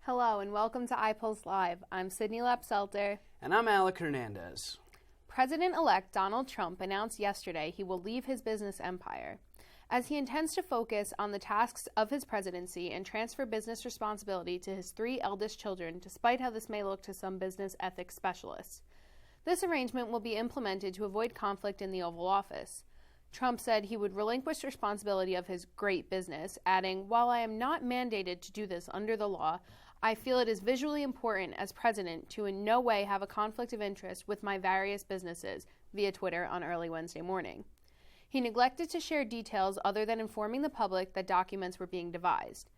Hello and welcome to iPulseLIVE. I'm Sydney Lepselter. And I'm Alec Hernandez. President-elect Donald Trump announced yesterday he will leave his business empire, as he intends to focus on the tasks of his presidency and transfer business responsibility to his 3 eldest children, despite how this may look to some business ethics specialists. This arrangement will be implemented to avoid conflict in the Oval Office. Trump said he would relinquish responsibility of his great business, adding, "While I am not mandated to do this under the law, I feel it is visually important as president to in no way have a conflict of interest with my various businesses," via Twitter on early Wednesday morning. He neglected to share details other than informing the public that documents were being devised.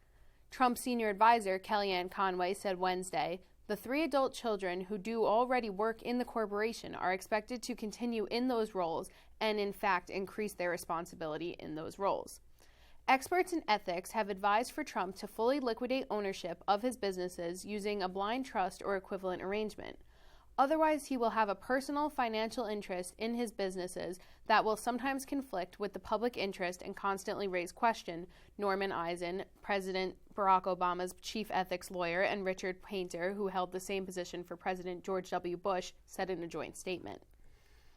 Trump's senior advisor, Kellyanne Conway, said Wednesday, "The 3 adult children who do already work in the corporation are expected to continue in those roles and, in fact, increase their responsibility in those roles." Experts in ethics have advised for Trump to fully liquidate ownership of his businesses using a blind trust or equivalent arrangement. Otherwise, he will have a personal financial interest in his businesses that will sometimes conflict with the public interest and constantly raise question, Norman Eisen, President Barack Obama's chief ethics lawyer, and Richard Painter, who held the same position for President George W. Bush, said in a joint statement.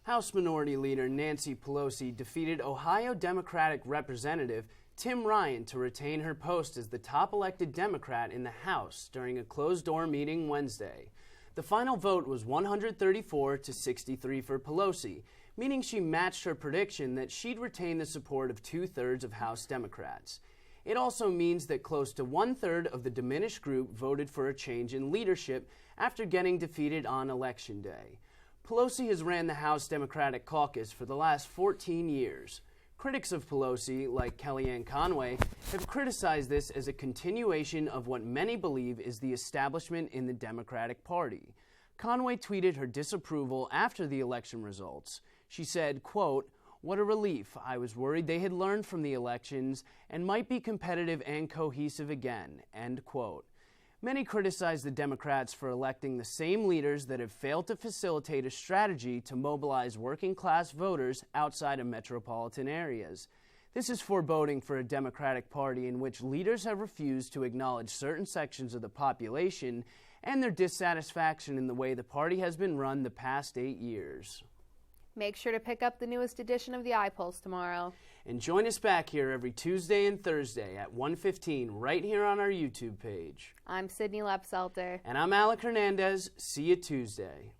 House Minority Leader Nancy Pelosi defeated Ohio Democratic Representative Tim Ryan to retain her post as the top elected Democrat in the House during a closed-door meeting Wednesday. The final vote was 134 to 63 for Pelosi, meaning she matched her prediction that she'd retain the support of 2/3 of House Democrats. It also means that close to 1/3 of the diminished group voted for a change in leadership after getting defeated on Election Day. Pelosi has ran the House Democratic Caucus for the last 14 years. Critics of Pelosi, like Kellyanne Conway, have criticized this as a continuation of what many believe is the establishment in the Democratic Party. Conway tweeted her disapproval after the election results. She said, quote, "What a relief. I was worried they had learned from the elections and might be competitive and cohesive again," end quote. Many criticize the Democrats for electing the same leaders that have failed to facilitate a strategy to mobilize working-class voters outside of metropolitan areas. This is foreboding for a Democratic Party in which leaders have refused to acknowledge certain sections of the population and their dissatisfaction in the way the party has been run the past 8 years. Make sure to pick up the newest edition of the iPulse tomorrow. And join us back here every Tuesday and Thursday at 1:15 right here on our YouTube page. I'm Sydney Lepselter. And I'm Alec Hernandez. See you Tuesday.